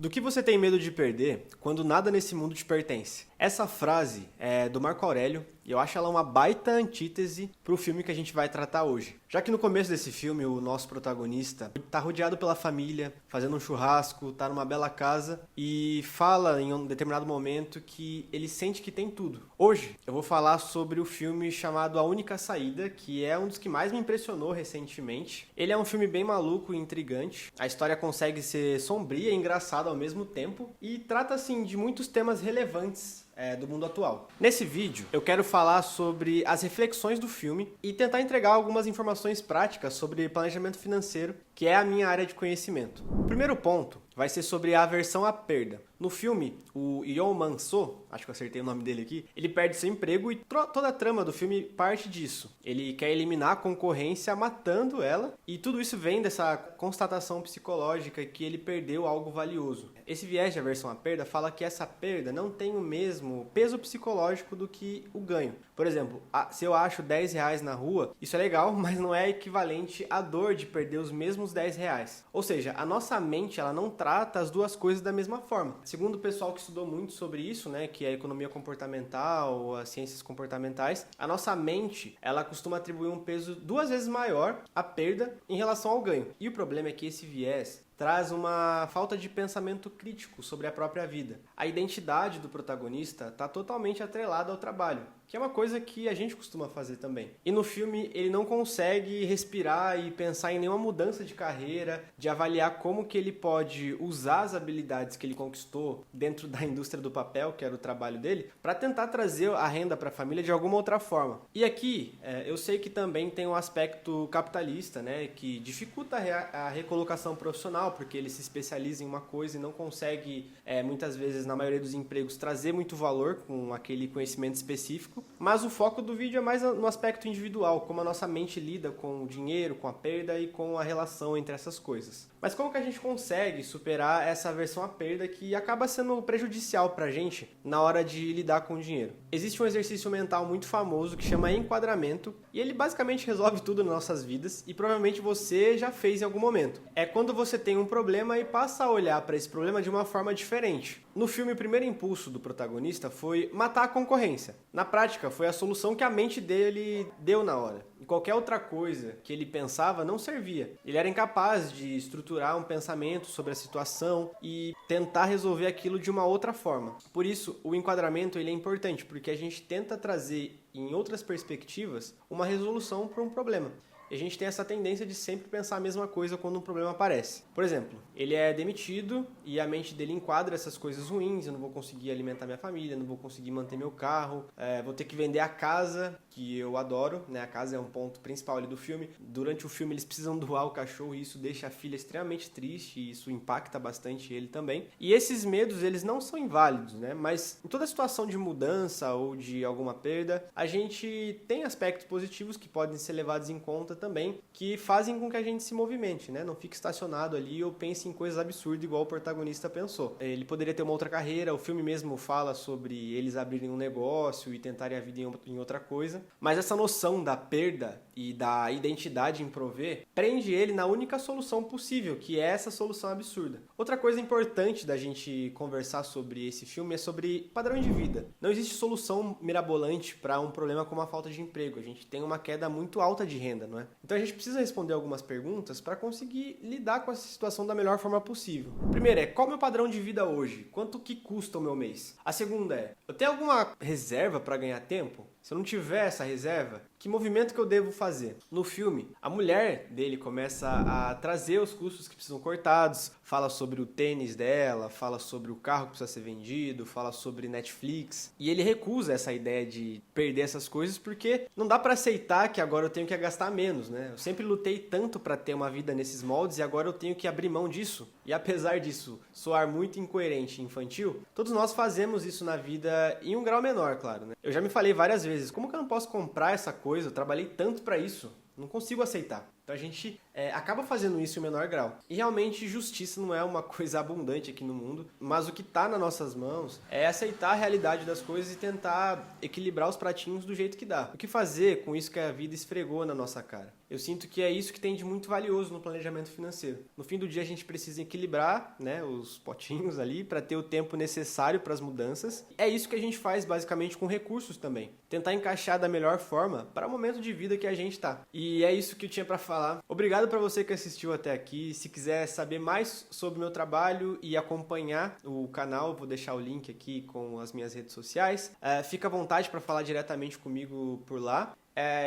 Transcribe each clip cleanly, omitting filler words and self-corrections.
Do que você tem medo de perder quando nada nesse mundo te pertence? Essa frase é do Marco Aurélio e eu acho ela uma baita antítese para o filme que a gente vai tratar hoje. Já que no começo desse filme o nosso protagonista está rodeado pela família, fazendo um churrasco, está numa bela casa e fala em um determinado momento que ele sente que tem tudo. Hoje eu vou falar sobre o filme chamado A Única Saída, que é um dos que mais me impressionou recentemente. Ele é um filme bem maluco e intrigante. A história consegue ser sombria e engraçada ao mesmo tempo e trata assim de muitos temas relevantes do mundo atual. Nesse vídeo eu quero falar sobre as reflexões do filme e tentar entregar algumas informações práticas sobre planejamento financeiro, que é a minha área de conhecimento. O primeiro ponto vai ser sobre a aversão à perda. No filme, o Yeon Man-soo, acho que eu acertei o nome dele aqui, ele perde seu emprego e toda a trama do filme parte disso. Ele quer eliminar a concorrência matando ela e tudo isso vem dessa constatação psicológica que ele perdeu algo valioso. Esse viés de aversão à perda fala que essa perda não tem o mesmo peso psicológico do que o ganho. Por exemplo, se eu acho 10 reais na rua, isso é legal, mas não é equivalente à dor de perder os mesmos 10 reais. Ou seja, a nossa mente ela não trata as duas coisas da mesma forma. Segundo o pessoal que estudou muito sobre isso, né, que é a economia comportamental, as ciências comportamentais, a nossa mente ela costuma atribuir um peso 2 vezes maior à perda em relação ao ganho. E o problema é que esse viés traz uma falta de pensamento crítico sobre a própria vida. A identidade do protagonista está totalmente atrelada ao trabalho, que é uma coisa que a gente costuma fazer também. E no filme ele não consegue respirar e pensar em nenhuma mudança de carreira, de avaliar como que ele pode usar as habilidades que ele conquistou dentro da indústria do papel, que era o trabalho dele, para tentar trazer a renda para a família de alguma outra forma. E aqui eu sei que também tem um aspecto capitalista, né, que dificulta a recolocação profissional, porque ele se especializa em uma coisa e não consegue, muitas vezes, na maioria dos empregos, trazer muito valor com aquele conhecimento específico. Mas o foco do vídeo é mais no aspecto individual, como a nossa mente lida com o dinheiro, com a perda e com a relação entre essas coisas. Mas como que a gente consegue superar essa aversão à perda que acaba sendo prejudicial pra gente na hora de lidar com o dinheiro? Existe um exercício mental muito famoso que chama enquadramento e ele basicamente resolve tudo nas nossas vidas e provavelmente você já fez em algum momento. É quando você tem um problema e passa a olhar para esse problema de uma forma diferente. No filme, o primeiro impulso do protagonista foi matar a concorrência. Na prática, foi a solução que a mente dele deu na hora. E qualquer outra coisa que ele pensava não servia. Ele era incapaz de estruturar um pensamento sobre a situação e tentar resolver aquilo de uma outra forma. Por isso, o enquadramento ele é importante, porque a gente tenta trazer em outras perspectivas uma resolução para um problema. E a gente tem essa tendência de sempre pensar a mesma coisa quando um problema aparece. Por exemplo, ele é demitido e a mente dele enquadra essas coisas ruins, eu não vou conseguir alimentar minha família, não vou conseguir manter meu carro, vou ter que vender a casa, que eu adoro, né? A casa é um ponto principal ali do filme. Durante o filme eles precisam doar o cachorro e isso deixa a filha extremamente triste e isso impacta bastante ele também. E esses medos, eles não são inválidos, né? Mas em toda situação de mudança ou de alguma perda, a gente tem aspectos positivos que podem ser levados em conta também, que fazem com que a gente se movimente, né? Não fique estacionado ali ou pense em coisas absurdas igual o protagonista pensou. Ele poderia ter uma outra carreira, o filme mesmo fala sobre eles abrirem um negócio e tentarem a vida em outra coisa, mas essa noção da perda e da identidade em prover prende ele na única solução possível, que é essa solução absurda. Outra coisa importante da gente conversar sobre esse filme é sobre padrão de vida. Não existe solução mirabolante para um problema como a falta de emprego. A gente tem uma queda muito alta de renda, não é? Então a gente precisa responder algumas perguntas para conseguir lidar com essa situação da melhor forma possível. A primeira é, qual é o meu padrão de vida hoje? Quanto que custa o meu mês? A segunda é, eu tenho alguma reserva para ganhar tempo? Se eu não tiver essa reserva, que movimento que eu devo fazer? No filme, a mulher dele começa a trazer os custos que precisam cortados, fala sobre o tênis dela, fala sobre o carro que precisa ser vendido, fala sobre Netflix. E ele recusa essa ideia de perder essas coisas porque não dá para aceitar que agora eu tenho que gastar menos, né? Eu sempre lutei tanto para ter uma vida nesses moldes e agora eu tenho que abrir mão disso. E apesar disso soar muito incoerente e infantil, todos nós fazemos isso na vida em um grau menor, claro, né? Eu já me falei várias vezes, como que eu não posso comprar essa coisa? Eu trabalhei tanto para isso, não consigo aceitar. Então a gente acaba fazendo isso em menor grau. E realmente justiça não é uma coisa abundante aqui no mundo, mas o que está nas nossas mãos é aceitar a realidade das coisas e tentar equilibrar os pratinhos do jeito que dá. O que fazer com isso que a vida esfregou na nossa cara? Eu sinto que é isso que tem de muito valioso no planejamento financeiro. No fim do dia a gente precisa equilibrar, né, os potinhos ali para ter o tempo necessário para as mudanças. É isso que a gente faz basicamente com recursos também. Tentar encaixar da melhor forma para o momento de vida que a gente está. E é isso que eu tinha para falar. Obrigado para você que assistiu até aqui. Se quiser saber mais sobre o meu trabalho e acompanhar o canal, vou deixar o link aqui com as minhas redes sociais. Fica à vontade para falar diretamente comigo por lá.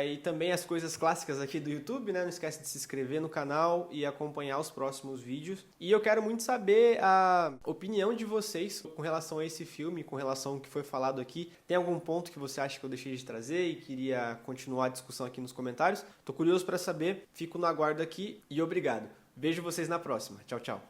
E também as coisas clássicas aqui do YouTube, né? Não esquece de se inscrever no canal e acompanhar os próximos vídeos. E eu quero muito saber a opinião de vocês com relação a esse filme, com relação ao que foi falado aqui. Tem algum ponto que você acha que eu deixei de trazer e queria continuar a discussão aqui nos comentários? Tô curioso para saber, fico no aguardo aqui e obrigado. Vejo vocês na próxima. Tchau, tchau.